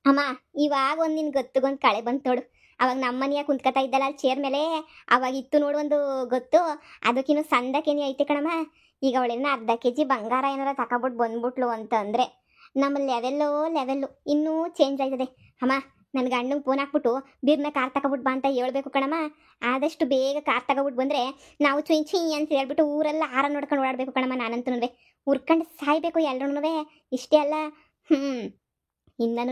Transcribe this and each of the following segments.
ಅಮ್ಮ, ಇವಾಗ ಒಂದ್ ನಿನ್ ಗೊತ್ತಗೊಂದ್ ಕಳೆ ಬಂತು ನೋಡು. ಅವಾಗ ನಮ್ಮನೆಯ ಕುಂತ್ಕತಾ ಇದ್ದಲ್ಲ ಅಲ್ಲಿ ಚೇರ್ ಮೇಲೆ, ಅವಾಗ ಇತ್ತು ನೋಡು ಒಂದು ಗೊತ್ತು. ಅದಕ್ಕಿನ್ನು ಸಂದಕ್ಕೇನಿ ಐತೆ ಕಣಮ್ಮ. ಈಗ ಅವಳೇನ ಅರ್ಧ ಕೆಜಿ ಬಂಗಾರ ಏನಾರ ತಕೊಬಿಟ್ಟು ಬಂದ್ಬಿಟ್ಲು ಅಂತಂದ್ರೆ ನಮ್ಮ ಲೆವೆಲ್ಲು ಇನ್ನೂ ಚೇಂಜ್ ಆಯ್ತದೆ. ಅಮ್ಮ, ನನ್ನ ಗಂಡಂಗೆ ಫೋನ್ ಹಾಕ್ಬಿಟ್ಟು ಬೀರ್ನ ಕಾರ್ ತಕೊಬಿಟ್ಟು ಬಾ ಅಂತ ಹೇಳ್ಬೇಕು ಕಣಮ್ಮ. ಆದಷ್ಟು ಬೇಗ ಕಾರ್ ತಗೊಬಿಟ್ಟು ಬಂದ್ರೆ ನಾವು ಚುಯ್ ಚುಯ್ ಅಂತ ಹೇಳ್ಬಿಟ್ಟು ಊರೆಲ್ಲ ಆರ ನೋಡ್ಕೊಂಡು ಓಡಾಡ್ಬೇಕು ಕಣಮ್ಮ. ನಾನಂತೂ ಉರ್ಕೊಂಡು ಸಾಯ್ಬೇಕು ಎಲ್ರೂ. ಇಷ್ಟೇ ಅಲ್ಲ, ಇನ್ನೂ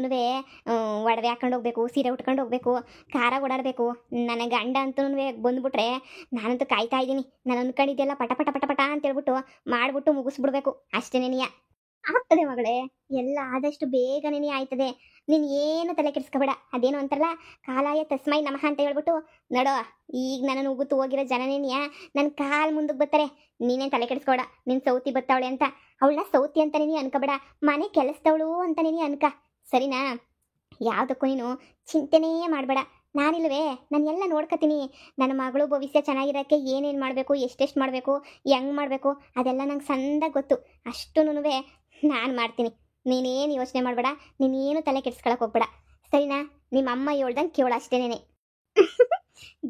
ಒಡವೆ ಹಾಕೊಂಡು ಹೋಗ್ಬೇಕು, ಸೀರೆ ಉಟ್ಕೊಂಡು ಹೋಗ್ಬೇಕು, ಕಾರ ಓಡಾಡಬೇಕು. ನನ್ನ ಗಂಡ ಅಂತೂ ಬಂದ್ಬಿಟ್ರೆ ನಾನಂತೂ ಕಾಯ್ತಾ ಇದ್ದೀನಿ. ನಾನು ಅನ್ಕೊಂಡಿದ್ದೆಲ್ಲ ಪಟ ಪಟ ಪಟ ಪಟ ಅಂತ ಹೇಳ್ಬಿಟ್ಟು ಮಾಡ್ಬಿಟ್ಟು ಮುಗಿಸ್ಬಿಡ್ಬೇಕು ಅಷ್ಟೇನೇನಿಯ. ಆಗ್ತದೆ ಮಗಳೇ, ಎಲ್ಲ ಆದಷ್ಟು ಬೇಗನೇ ಆಯ್ತದೆ. ನೀನು ಏನು ತಲೆ ಕೆಡಿಸ್ಕೋಬೇಡ. ಅದೇನು ಅಂತಾರಲ್ಲ, ಕಾಲಾಯ ತಸ್ಮೈ ನಮಃ ಅಂತ ಹೇಳ್ಬಿಟ್ಟು ನಡೋ. ಈಗ ನನ್ನನ್ನು ಉಗುತ್ತು ಹೋಗಿರೋ ಜನನೇನಿಯ ನನ್ನ ಕಾಲು ಮುಂದಕ್ಕೆ ಬರ್ತಾರೆ. ನೀನೇನು ತಲೆ ಕೆಡಿಸ್ಕೋಬೇಡ. ನಿನ್ನ ಸೌತಿ ಬತ್ತವಳೆ ಅಂತ ಅವಳನ್ನ ಸೌತಿ ಅಂತ ನೀನು ಅನ್ಕೋಬೇಡ, ಮನೆ ಕೆಲಸದವಳು ಅಂತ ನೀನು ಅನ್ಕ, ಸರಿನಾ? ಯಾವುದಕ್ಕೂ ನೀನು ಚಿಂತೆನೇ ಮಾಡಬೇಡ. ನಾನಿಲ್ವೇ, ನಾನು ಎಲ್ಲ ನೋಡ್ಕೊತೀನಿ. ನನ್ನ ಮಗಳು ಭವಿಷ್ಯ ಚೆನ್ನಾಗಿರೋಕ್ಕೆ ಏನೇನು ಮಾಡಬೇಕು, ಎಷ್ಟೆಷ್ಟು ಮಾಡಬೇಕು, ಹೆಂಗೆ ಮಾಡಬೇಕು ಅದೆಲ್ಲ ನಂಗೆ ಸಂದಾಗ ಗೊತ್ತು. ಅಷ್ಟೂ ನಾನು ಮಾಡ್ತೀನಿ. ನೀನೇನು ಯೋಚನೆ ಮಾಡಬೇಡ, ನೀನೇನು ತಲೆ ಕೆಡ್ಸ್ಕೊಳಕ್ಕೆ ಹೋಗ್ಬೇಡ, ಸರಿನಾ? ನಿಮ್ಮ ಅಮ್ಮ ಹೇಳ್ದಂಗೆ ಕೇಳು ಅಷ್ಟೇನೇನೆ.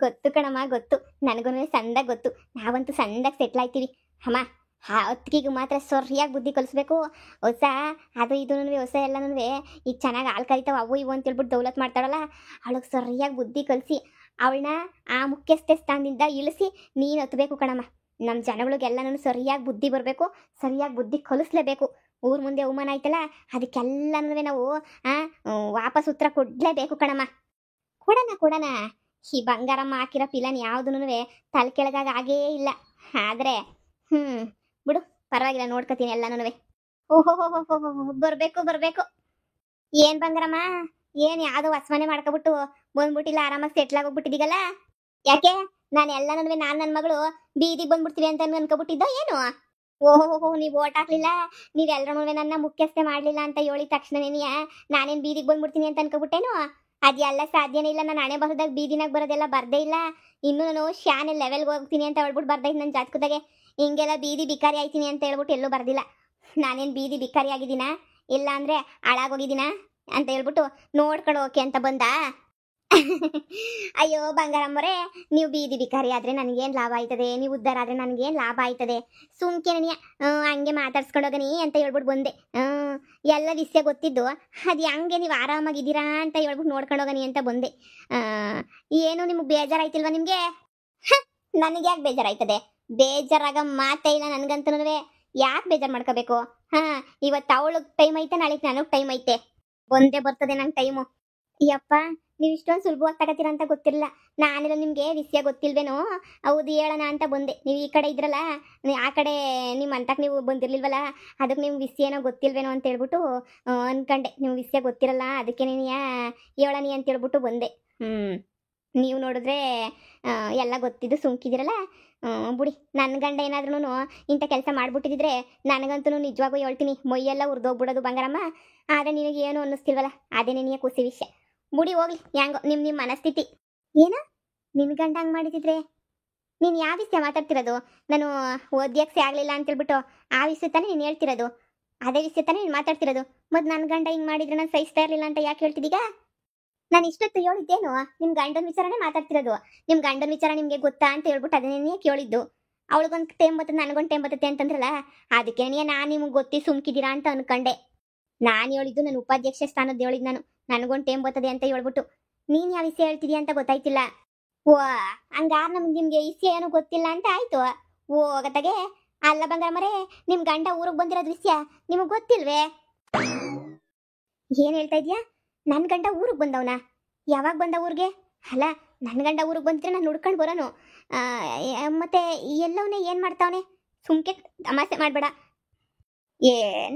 ಗೊತ್ತು ಕಣಮ್ಮ, ಗೊತ್ತು. ನನಗೂ ಸಂದಾಗ ಗೊತ್ತು. ನಾವಂತೂ ಸಂದಾಗ ಸೆಟ್ಲ್ ಆಯ್ತೀವಿ ಅಮ್ಮ. ಹೊತ್ತಿಗೆ ಮಾತ್ರ ಸರಿಯಾಗಿ ಬುದ್ಧಿ ಕಲಿಸ್ಬೇಕು. ಹೊಸ ಅದು ಇದೂ ಹೊಸ ಎಲ್ಲನೂ ಈಗ ಚೆನ್ನಾಗಿ ಹಾಲು ಕರಿತಾವೆ ಅವು ಇವು ಅಂತೇಳ್ಬಿಟ್ಟು ದೌಲತ್ ಮಾಡ್ತಾಳಲ್ಲ, ಅವಳಿಗೆ ಸರಿಯಾಗಿ ಬುದ್ಧಿ ಕಲಿಸಿ ಅವಳನ್ನ ಆ ಮುಖ್ಯಸ್ಥೆ ಸ್ಥಾನದಿಂದ ಇಳಿಸಿ ನೀನು ಹತ್ತಬೇಕು ಕಣಮ್ಮ. ನಮ್ಮ ಜನಗಳಿಗೆಲ್ಲನೂ ಸರಿಯಾಗಿ ಬುದ್ಧಿ ಬರಬೇಕು, ಸರಿಯಾಗಿ ಬುದ್ಧಿ ಕಲಿಸ್ಲೇಬೇಕು. ಊರ ಮುಂದೆ ಅವಮಾನ ಆಯ್ತಲ್ಲ, ಅದಕ್ಕೆಲ್ಲನೂ ನಾವು ವಾಪಸ್ ಉತ್ತರ ಕೊಡಲೇಬೇಕು ಕಣಮ್ಮ. ಕೊಡೋಣ. ಈ ಬಂಗಾರಮ್ಮ ಹಾಕಿರೋ ಪಿಲನ್ ಯಾವುದೂ ತಲೆ ಕೆಳಗಾಗಿ ಆಗೇ ಇಲ್ಲ. ಆದರೆ ಬಿಡು, ಪರವಾಗಿಲ್ಲ, ನೋಡ್ಕೊತೀನಿ ಎಲ್ಲನೂ. ಓಹೋ, ಬರಬೇಕು. ಏನು ಬಂಗಾರಮ್ಮ, ಏನು ಯಾವುದೋ ಹೊಸ ಮನೆ ಮಾಡ್ಕೊಬಿಟ್ಟು ಬಂದ್ಬಿಟ್ಟಿಲ್ಲ, ಆರಾಮಾಗಿ ಸೆಟ್ಲ್ ಆಗೋಗ್ಬಿಟ್ಟಿದ್ದೀಗಲ್ಲ. ಯಾಕೆ? ನಾನು ಎಲ್ಲನೂ ನಾನು ನನ್ನ ಮಗಳು ಬೀದಿಗೆ ಬಂದ್ಬಿಡ್ತೀವಿ ಅಂತ ಅನ್ಕೊಬಿಟ್ಟಿದ್ದೋ ಏನು? ಓಹೋ, ನೀವು ಓಟ್ ಹಾಕ್ಲಿಲ್ಲ, ನೀವೆಲ್ಲರೂ ನನ್ನ ಮುಖ್ಯಸ್ಥೆ ಮಾಡಲಿಲ್ಲ ಅಂತ ಹೇಳಿದ ತಕ್ಷಣನೇ ನಾನೇನು ಬೀದಿಗೆ ಬಂದ್ಬಿಡ್ತೀನಿ ಅಂತ ಅನ್ಕೊಬಿಟ್ಟೇನು? ಅದೆಲ್ಲ ಸಾಧ್ಯನೇ ಇಲ್ಲ. ನಾನು ಹಣೆ ಬರೋದಾಗ ಬೀದಿನಾಗ ಬರೋದೆಲ್ಲ ಬರ್ದೇ ಇಲ್ಲ. ಇನ್ನೂ ನಾನು ಶಾನೆ ಲೆವೆಲ್ಗೆ ಹೋಗ್ತೀನಿ ಅಂತ ಹೇಳ್ಬಿಟ್ಟು ಬರ್ದೈತೆ ನನ್ನ ಜಾತಕದಾಗೆ. ಹಿಂಗೆಲ್ಲ ಬೀದಿ ಬಿಕಾರಿ ಆಯ್ತೀನಿ ಅಂತ ಹೇಳ್ಬಿಟ್ಟು ಎಲ್ಲೂ ಬರ್ದಿಲ್ಲ. ನಾನೇನು ಬೀದಿ ಬಿಕಾರಿ ಆಗಿದ್ದೀನಾ, ಇಲ್ಲ ಅಂದರೆ ಹಾಳಾಗೋಗಿದ್ದೀನಾ ಅಂತ ಹೇಳ್ಬಿಟ್ಟು ನೋಡ್ಕೊಂಡು ಹೋಕೆ ಅಂತ ಬಂದ. ಅಯ್ಯೋ ಬಂಗಾರಮ್ಮರೇ, ನೀವು ಬೀದಿ ಬಿಕಾರಿ ಆದರೆ ನನಗೇನು ಲಾಭ ಆಯ್ತದೆ, ನೀವು ಉದ್ಧಾರ ಆದರೆ ನನಗೇನು ಲಾಭ ಆಯ್ತದೆ? ಸುಮ್ಕೆನೆಯ ಹಂಗೆ ಮಾತಾಡ್ಸ್ಕೊಂಡೋಗನಿ ಅಂತ ಹೇಳ್ಬಿಟ್ಟು ಬಂದೆ. ಎಲ್ಲ ವಿಷಯ ಗೊತ್ತಿದ್ದು ಅದು ಹಂಗೆ ನೀವು ಆರಾಮಾಗಿದ್ದೀರಾ ಅಂತ ಹೇಳ್ಬಿಟ್ಟು ನೋಡ್ಕೊಂಡೋಗನಿ ಅಂತ ಬಂದೆ. ಏನು ನಿಮ್ಗೆ ಬೇಜಾರಾಯ್ತಿಲ್ವಾ ನಿಮಗೆ? ನನಗೆ ಯಾಕೆ ಬೇಜಾರಾಯ್ತದೆ? ಬೇಜಾರಾಗ ಮಾತೇ ಇಲ್ಲ ನನಗಂತೂ. ಯಾಕೆ ಬೇಜಾರು ಮಾಡ್ಕೋಬೇಕು? ಇವತ್ತು ಅವಳಿಗೆ ಟೈಮ್ ಐತೆ, ನಾಳೆಗೆ ನನಗೆ ಟೈಮ್ ಐತೆ, ಒಂದೇ ಬರ್ತದೆ ನಂಗೆ ಟೈಮು. ಯಪ್ಪ, ನೀವು ಇಷ್ಟೊಂದು ಸುಲಭವಾಗಿ ತಗೋತೀರ ಅಂತ ಗೊತ್ತಿರಲಿಲ್ಲ. ನಾನೆಲ್ಲ ನಿಮಗೆ ವಿಷಯ ಗೊತ್ತಿಲ್ವೇನೋ, ಹೌದು ಹೇಳೋಣ ಅಂತ ಬಂದೆ. ನೀವು ಈ ಕಡೆ ಇದ್ರಲ್ಲ, ಆ ಕಡೆ ನಿಮ್ಮ ಅಂತಕ್ಕೆ ನೀವು ಬಂದಿರಲಿಲ್ವಲ್ಲ, ಅದಕ್ಕೆ ನಿಮ್ಗೆ ವಿಷಯನೋ ಗೊತ್ತಿಲ್ವೇನೋ ಅಂತ ಹೇಳ್ಬಿಟ್ಟು ಅನ್ಕಂಡೆ. ನೀವು ವಿಷಯ ಗೊತ್ತಿರಲ್ಲ, ಅದಕ್ಕೆ ನೀನು ಹೇಳನಿ ಅಂತ ಹೇಳ್ಬಿಟ್ಟು ಬಂದೆ. ನೀವು ನೋಡಿದ್ರೆ ಎಲ್ಲ ಗೊತ್ತಿದ್ದು ಸುಮ್ಕಿದಿರಲ್ಲ. ಬುಡಿ, ನನ್ನ ಗಂಡ ಏನಾದ್ರೂ ಇಂಥ ಕೆಲಸ ಮಾಡ್ಬಿಟ್ಟಿದ್ರೆ ನನಗಂತೂ ನಿಜವಾಗೂ ಹೇಳ್ತೀನಿ, ಮೊಯ್ಯೆಲ್ಲ ಉರಿದೋಗ್ಬಿಡೋದು ಬಂಗಾರಮ್ಮ. ಆದರೆ ನಿನಗೆ ಏನು ಅನ್ನಿಸ್ತಿಲ್ವಲ್ಲ, ಅದೇ ನಿನಗೆ ಖುಷಿ ವಿಷಯ. ಬುಡಿ ಹೋಗ್ಲಿ, ಹೆಂಗೋ ನಿಮ್ಮ ಮನಸ್ಥಿತಿ. ಏನ ನಿನ್ನ ಗಂಡ ಹಂಗೆ ಮಾಡಿದ್ರೆ ನೀನು ಯಾವ ವಿಷಯ ಮಾತಾಡ್ತಿರೋದು? ನಾನು ಓದ್ಯಕ್ಕೆ ಆಗಲಿಲ್ಲ ಅಂತೇಳ್ಬಿಟ್ಟು ಆ ವಿಷಯ ತಾನೇ ನೀನು ಹೇಳ್ತಿರೋದು? ಅದೇ ವಿಷಯ ತಾನೇ ನೀನು ಮಾತಾಡ್ತಿರೋದು? ಮತ್ತು ನನ್ನ ಗಂಡ ಹಿಂಗೆ ಮಾಡಿದ್ರೆ ನಾನು ಸಹಿಸ್ತಾ ಇರಲಿಲ್ಲ ಅಂತ ಯಾಕೆ ಹೇಳ್ತಿದ್ದೀಗ? ನಾನು ಇಷ್ಟೊತ್ತು ಹೇಳಿದ್ದೇನು ನಿಮ್ಮ ಗಂಡನ ವಿಚಾರನೇ ಮಾತಾಡ್ತಿರೋದು. ನಿಮ್ಮ ಗಂಡನ ವಿಚಾರ ನಿಮಗೆ ಗೊತ್ತಾ ಅಂತ ಹೇಳ್ಬಿಟ್ಟು ಅದನ್ನೇ ಕೇಳಿದ್ದು. ಅವಳಿಗೊಂದು ಟೈಮ್ ಬರ್ತದೆ, ನನಗೊಂದು ಟೈಮ್ ಬರ್ತದೆ ಅಂತಂದ್ರಲ್ಲ, ಅದಕ್ಕೆ ನಾನು ನಿಮ್ಗೆ ಗೊತ್ತಿ ಸುಮ್ಕಿದ್ದೀರಾ ಅಂತ ಅನ್ಕೊಂಡೆ. ನಾನು ಹೇಳಿದ್ದು ನನ್ನ ಉಪಾಧ್ಯಕ್ಷ ಸ್ಥಾನದ್ದು ಹೇಳಿದ್ದು. ನನಗೊಂದು ಟೈಮ್ ಬರ್ತದೆ ಅಂತ ಹೇಳ್ಬಿಟ್ಟು ನೀನು ಯಾವ ವಿಷಯ ಹೇಳ್ತಿದ್ಯಾ ಅಂತ ಗೊತ್ತಾಯ್ತಿಲ್ಲ. ಓ, ಹಂಗಾರ ನಿಮ್ಗೆ ವಿಷಯ ಏನೂ ಗೊತ್ತಿಲ್ಲ ಅಂತ ಆಯ್ತು. ಹೋಗತ್ತಾಗೆ. ಅಲ್ಲ ಬಂಗಾರಮ್ಮರೇ, ನಿಮ್ಮ ಗಂಡ ಊರಿಗೆ ಬಂದಿರೋದು ವಿಷಯ ನಿಮಗೆ ಗೊತ್ತಿಲ್ವೇ? ಏನು ಹೇಳ್ತಾ ಇದೀಯಾ? ನನ್ನ ಗಂಡ ಊರಿಗೆ ಬಂದವನ? ಯಾವಾಗ ಬಂದ ಊರಿಗೆ? ಅಲ್ಲ, ನನ್ನ ಗಂಡ ಊರಿಗೆ ಬಂದಿದ್ರೆ ನಾನು ಹುಡ್ಕೊಂಡು ಬರೋನು. ಮತ್ತೆ ಎಲ್ಲವನೇ ಏನು ಮಾಡ್ತಾವನೆ? ಸುಮ್ಕೆ ತಮಾಷೆ ಮಾಡಬೇಡ.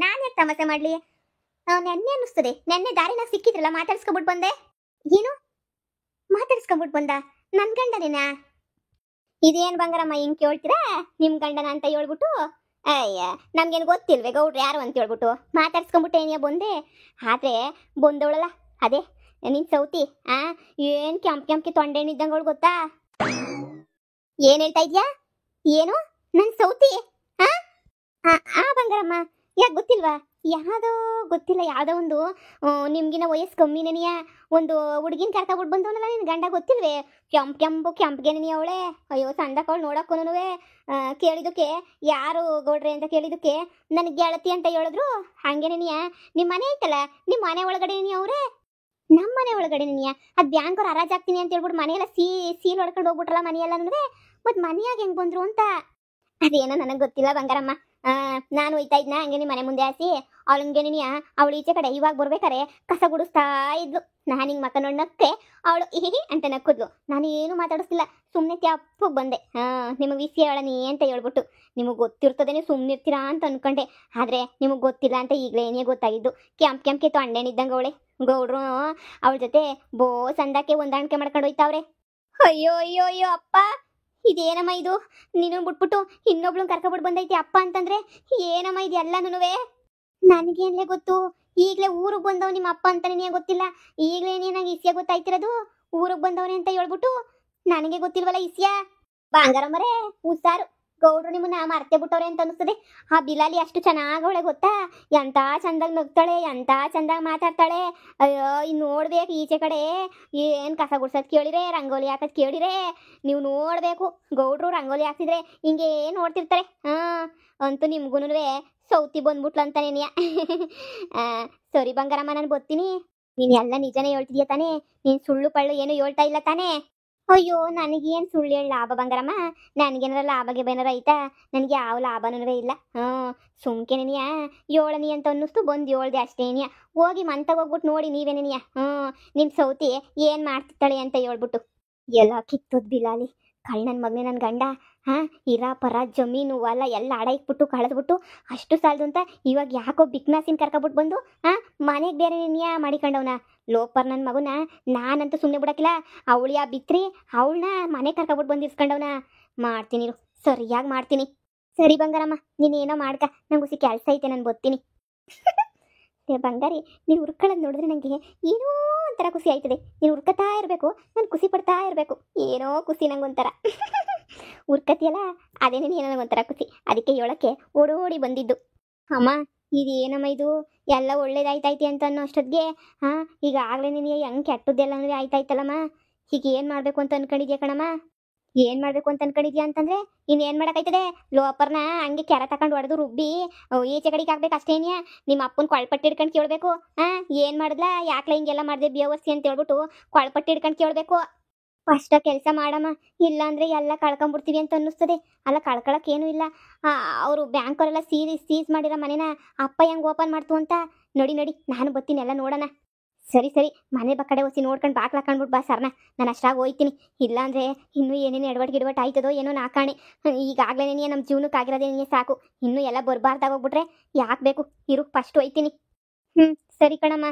ನಾನು ಯಾಕೆ ತಮಾಷೆ ಮಾಡಲಿ? ನೆನ್ನೆ ಅನ್ನಿಸ್ತದೆ, ನೆನ್ನೆ ದಾರಿನಾಗ ಸಿಕ್ಕಿದ್ರಲ್ಲ, ಮಾತಾಡ್ಸ್ಕೊಬಿಟ್ಟು ಬಂದೆ. ಏನು ಮಾತಾಡ್ಸ್ಕೊಬಿಟ್ಟು ಬಂದ? ನನ್ನ ಗಂಡನೇನಾ? ಇದೇನು ಬಂಗಾರಮ್ಮ ಹಿಂಗೆ ಕೇಳ್ತೀರಾ? ನಿಮ್ಮ ಗಂಡನ ಅಂತ ಹೇಳ್ಬಿಟ್ಟು? ಅಯ್ಯ, ನಮ್ಗೇನು ಗೊತ್ತಿಲ್ವೇ ಗೌಡ್ರು ಯಾರು ಅಂತ ಹೇಳ್ಬಿಟ್ಟು ಮಾತಾಡ್ಸ್ಕೊಂಬಿಟ್ಟೆ ಏನಿಯ ಬಂದೆ. ಆದರೆ ಬಂದವಳಲ್ಲ, ಅದೇ ನಿನ್ನ ಸೌತಿ. ಏನು ಕೆಂಪಿ ತೊಂಡೆಣ್ಣಿದ್ದಂಗೆ ಅವಳು ಗೊತ್ತಾ? ಏನು ಹೇಳ್ತಾ ಇದೆಯಾ? ಏನು ನನ್ನ ಸೌತಿ? ಬಂಗಾರಮ್ಮ, ಯಾಕೆ ಗೊತ್ತಿಲ್ವಾ? ಯಾವುದೋ ಗೊತ್ತಿಲ್ಲ, ಯಾವುದೋ ಒಂದು ನಿಮ್ಗಿನ ವಯಸ್ಸು ಕಮ್ಮಿನೇನಿಯ ಒಂದು ಹುಡುಗಿನ ಕರ್ಕೊಬಿಟ್ಟು ಬಂದವನಲ್ಲ ನಿನ್ನ ಗಂಡ, ಗೊತ್ತಿಲ್ವೇ? ಕೆಂಪ್ಗೆನೇ ಅವಳೆ. ಅಯ್ಯೋ ಸಂದಕವಳು ನೋಡೋಕ್ಕೂನು ಕೇಳಿದಕ್ಕೆ ಯಾರು ಗೌಡ್ರೆ ಅಂತ ಕೇಳಿದಕ್ಕೆ ನನಗೆ ಗೆಳತಿ ಅಂತ ಹೇಳಿದ್ರು. ಹಂಗೇನೇನಿಯ ನಿಮ್ಮ ಮನೆ ಐತಲ್ಲ, ನಿಮ್ಮ ಮನೆ ಒಳಗಡೆ ಅವರೇ. ನಮ್ಮ ಮನೆ ಒಳಗಡೆ ಅದು ಬ್ಯಾಂಕ್ ಅವ್ರು ಹರಾಜ್ ಆಗ್ತೀನಿ ಅಂತ ಹೇಳ್ಬಿಟ್ಟು ಮನೆಯೆಲ್ಲ ಸೀಲ್ ಹೊಡ್ಕೊಂಡು ಹೋಗ್ಬಿಟ್ರಲ್ಲ ಮನೆಯೆಲ್ಲ. ಮತ್ತು ಮನೆಯಾಗ ಹೆಂಗೆ ಬಂದ್ರು ಅಂತ ಅದೇನೋ ನನಗೆ ಗೊತ್ತಿಲ್ಲ ಬಂಗಾರಮ್ಮ. ನಾನು ಹೋಯ್ತಾ ಇದ್ನ ಹಂಗೆ ನಿಮ್ಮ ಮನೆ ಮುಂದೆ ಹಾಸಿ ಅವಳಿಗೆ ಅವಳು ಈಚೆ ಕಡೆ ಇವಾಗ ಬರ್ಬೇಕಾರೆ ಕಸ ಗುಡಿಸ್ತಾ ಇದ್ಲು. ನಾನು ಹಿಂಗೆ ಮಕ್ಕ ನೋಡಕ್ಕೆ ಅವಳು ಹೀಗೆ ಅಂತ ನಕ್ಕಿದ್ಲು. ನಾನು ಏನು ಮಾತಾಡಿಸ್ತಿಲ್ಲ, ಸುಮ್ಮನೆ ತ್ಯಾಪಕ್ಕೆ ಬಂದೆ. ನಿಮಗೆ ವಿಷಯ ಹೇಳನಿ ಅಂತ ಹೇಳ್ಬಿಟ್ಟು. ನಿಮಗೆ ಗೊತ್ತಿರ್ತದೇನೆ ಸುಮ್ಮನಿರ್ತೀರಾ ಅಂತ ಅನ್ಕೊಂಡೆ, ಆದರೆ ನಿಮಗೆ ಗೊತ್ತಿಲ್ಲ ಅಂತ ಈಗಲೇ ಏನೇ ಗೊತ್ತಾಗಿದ್ದು. ಕೆಂಪು ತೊಂಡೇನಿದ್ದಂಗೆ ಅವಳೆ. ಗೌಡ್ರು ಅವಳ ಜೊತೆ ಬೋ ಸಂದಕ್ಕೆ ಹೊಂದಾಣಿಕೆ ಮಾಡ್ಕೊಂಡು ಹೋಯ್ತಾವ್ರೆ. ಅಯ್ಯೋ ಅಯ್ಯೋ ಅಯ್ಯೋ ಅಪ್ಪ, ಇದೇನಮ್ಮ ಇದು? ನೀನು ಬಿಟ್ಬಿಟ್ಟು ಇನ್ನೊಬ್ಳು ಕರ್ಕೊಬಿಟ್ಟು ಬಂದೈತಿ ಅಪ್ಪ ಅಂತಂದ್ರೆ ಏನಮ್ಮ ಇದು ಎಲ್ಲನೂ? ನನಗೇನ್ಲೇ ಗೊತ್ತು? ಈಗಲೇ ಊರಿಗೆ ಬಂದವ್ ನಿಮ್ಮ ಅಪ್ಪ ಅಂತ ನಿನಗೆ ಗೊತ್ತಿಲ್ಲ. ಈಗಲೇ ನಂಗೆ ಇಸ್ಯ ಗೊತ್ತಾಯ್ತಿರೋದು. ಊರಿಗೆ ಬಂದವನೇ ಅಂತ ಹೇಳ್ಬಿಟ್ಟು ನನಗೆ ಗೊತ್ತಿಲ್ವಲ್ಲ ಇಸ್ಯ. ಬಂಗಾರಮ್ಮರೇ ಹುಷಾರು, ಗೌಡ್ರು ನಿಮ್ಮನ್ನ ಮರ್ತೆ ಬಿಟ್ಟವ್ರೆ ಅಂತ ಅನಿಸ್ತದೆ. ಆ ಬಿಲಾಲಿ ಅಷ್ಟು ಚೆನ್ನಾಗಿ ಅವಳೆ ಗೊತ್ತಾ? ಎಂತ ಚಂದಾಗಿ ನಗ್ತಾಳೆ, ಎಂತ ಚಂದಾಗಿ ಮಾತಾಡ್ತಾಳೆ. ಅಯ್ಯೋ ಇನ್ನು ನೋಡ್ಬೇಕು ಈಚೆ ಕಡೆ ಏನು ಕಸ ಗುಡ್ಸೋದು ಕೇಳಿರೆ, ರಂಗೋಲಿ ಹಾಕೋದು ಕೇಳಿರೆ ನೀವು ನೋಡಬೇಕು. ಗೌಡ್ರು ರಂಗೋಲಿ ಹಾಕ್ತಿದ್ರೆ ಹಿಂಗೆ ನೋಡ್ತಿರ್ತಾರೆ. ಅಂತೂ ನಿಮ್ಗೂ ಸೌತಿ ಬಂದ್ಬಿಟ್ಲು ಅಂತಾನೇನಿಯ. ಸರಿ ಬಂಗಾರಮ್ಮ, ನಾನು ಬರ್ತೀನಿ. ನೀನು ಎಲ್ಲ ನಿಜನೇ ಹೇಳ್ತಿದ್ಯಾ ತಾನೇ? ನೀನು ಸುಳ್ಳು ಪಳ್ಳು ಏನು ಹೇಳ್ತಾ ಇಲ್ಲ ತಾನೇ? ಅಯ್ಯೋ ನನಗೇನು ಸುಳ್ಳು ಹೇಳಿ ಲಾಭ ಬಂಗಾರಮ್ಮ? ನನಗೇನಾರ ಲಾಭಗೆ ಬೇನಾರ ಐತಾ? ನನಗೆ ಯಾವ ಲಾಭನೂ ಇಲ್ಲ. ಸುಮ್ಕೆನೇನಿಯ ಏಳನಿ ಅಂತ ಅನ್ನಿಸ್ತು, ಬಂದು ಹೇಳ್ದೆ ಅಷ್ಟೇನಿಯ. ಹೋಗಿ ಮಂತಾಗ ಹೋಗ್ಬಿಟ್ಟು ನೋಡಿ ನೀವೇನೇನಿಯ. ನಿಮ್ಮ ಸೌತಿ ಏನು ಮಾಡ್ತಿರ್ತಾಳೆ ಅಂತ ಹೇಳ್ಬಿಟ್ಟು. ಎಲ್ಲ ಕಿತ್ತೋದ್ ಬಿಲಾಲಿ ಕಳ್ಳನ ಮಗನೇ ನನ್ನ ಗಂಡ. ಇರ ಪರ ಜಮೀನು ಹೊಲ ಎಲ್ಲ ಅಡ ಇಕ್ಬಿಟ್ಟು ಕಳೆದ್ಬಿಟ್ಟು ಅಷ್ಟು ಸಾಲದು ಅಂತ ಇವಾಗ ಯಾಕೋ ಬಿಕ್ನಾಸಿನ ಕರ್ಕೊಬಿಟ್ಟು ಬಂದು ಮನೆಗೆ ಬೇರೆ ನೀನ್ಯಾ ಮಾಡಿಕೊಂಡವನ ಲೋಪರ್ ನನ್ನ ಮಗುನ. ನಾನಂತೂ ಸುಮ್ಮನೆ ಬಿಡೋಕ್ಕಿಲ್ಲ. ಅವಳು ಯಾ ಬಿತ್ರಿ ಅವಳನ್ನ ಮನೆ ಕರ್ಕೊಬಿಟ್ಟು ಬಂದು ಇಸ್ಕೊಂಡವನ. ಮಾಡ್ತೀನಿ ಸರಿಯಾಗಿ ಮಾಡ್ತೀನಿ. ಸರಿ ಬಂಗಾರಮ್ಮ, ನೀನೇನೋ ಮಾಡ್ಕ, ನಂಗೆ ಹುಸಿ ಕೆಲಸ ಐತೆ, ನಾನು ಬರ್ತೀನಿ. ಬಂಗಾರಿ, ನೀನು ಹುರ್ಕೊಳ್ಳೋದು ನೋಡಿದ್ರೆ ನನಗೆ ಏನೋ ಒಂಥರ ಖುಷಿ ಆಯ್ತದೆ. ನೀನು ಹುರ್ಕತಾ ಇರಬೇಕು, ನಾನು ಖುಷಿ ಪಡ್ತಾ ಇರಬೇಕು. ಏನೋ ಖುಷಿ ನಂಗೊಂಥರ. ಹುರ್ಕತಿಯಲ್ಲ ಅದೇನೇ ಏನೋ ನಂಗೊಂಥರ ಖುಷಿ. ಅದಕ್ಕೆ ಹೇಳೋಕ್ಕೆ ಓಡೋಡಿ ಬಂದಿದ್ದು. ಅಮ್ಮ ಇದೇನಮ್ಮ ಇದು? ಎಲ್ಲ ಒಳ್ಳೇದಾಯ್ತೈತಿ ಅಂತ ಅನ್ನೋ ಅಷ್ಟೊತ್ತಿಗೆ ಈಗ ಆಗಲೇ ನೀನು ಹೆಂಗೆ ಕೆಟ್ಟದ್ದೆಲ್ಲ ಆಯ್ತಾಯ್ತಲ್ಲಮ್ಮ. ಈಗ ಏನು ಮಾಡಬೇಕು ಅಂತ ಅನ್ಕೊಂಡಿದ್ಯಾ ಕಣಮ್ಮ? ಏನು ಮಾಡಬೇಕು ಅಂತ ಅನ್ಕೊಂಡಿದ್ಯಾ ಅಂತಂದರೆ ಇನ್ನೇನು ಮಾಡೋಕ್ಕಾಯ್ತದೆ? ಲೋಪರ್ನ ಹಂಗೆ ಕೆರ ತಗೊಂಡು ಹೊಡೆದು ರುಬ್ಬಿ ಈಚೆ ಕಡೆಗೆ ಹಾಕ್ಬೇಕು ಅಷ್ಟೇನಿಯ. ನಿಮ್ಮ ಅಪ್ಪನ ಕೊಳ್ಪಟ್ಟಿ ಹಿಡ್ಕೊಂಡು ಕೇಳಬೇಕು. ಏನು ಮಾಡಿದ್ಲ, ಯಾಕೆ ಹಿಂಗೆಲ್ಲ ಮಾಡಿದೆ ಬೇವರ್ಸಿ ಅಂತ ಹೇಳ್ಬಿಟ್ಟು ಕೊಳ್ಪಟ್ಟಿ ಹಿಡ್ಕೊಂಡು ಕೇಳಬೇಕು. ಫಸ್ಟ್ ಕೆಲಸ ಮಾಡಮ್ಮ, ಇಲ್ಲಾಂದರೆ ಎಲ್ಲ ಕಳ್ಕೊಂಬಿಡ್ತೀವಿ ಅಂತ ಅನ್ನಿಸ್ತದೆ. ಅಲ್ಲ ಕಳ್ಕೊಳಕ್ಕೇನೂ ಇಲ್ಲ. ಅವರು ಬ್ಯಾಂಕವರೆಲ್ಲ ಸೀಸ್ ಮಾಡಿರೋ ಮನೇನ ಅಪ್ಪ ಹೆಂಗೆ ಓಪನ್ ಮಾಡ್ತು ಅಂತ ನೋಡಿ ನಾನು ಬರ್ತೀನಿ, ಎಲ್ಲ ನೋಡೋಣ. ಸರಿ ಮನೆ ಕಡೆ ಹೊಸಿ ನೋಡ್ಕೊಂಡು ಬಾಕ್ಲು ಹಾಕೊಂಡ್ಬಿಟ್ಟು ಬಾ ಸರ್ನ. ನಾನು ಅಷ್ಟಾಗಿ ಹೋಯ್ತೀನಿ. ಇಲ್ಲಾಂದರೆ ಇನ್ನೂ ಏನೇನು ಎಡವಟ್ಟು ಆಯ್ತದೋ ಏನೋ ನಾಕಾಣೆ. ಈಗಾಗಲೇ ನಮ್ಮ ಜೀವನಕ್ಕೆ ಆಗಿರೋದೇನೇ ಸಾಕು. ಇನ್ನೂ ಎಲ್ಲ ಬರಬಾರ್ದಾಗೋಗ್ಬಿಟ್ರೆ ಯಾಕೆ ಬೇಕು? ಇರು ಫಸ್ಟ್ ಹೋಯ್ತೀನಿ. ಸರಿ ಕಣಮ್ಮ.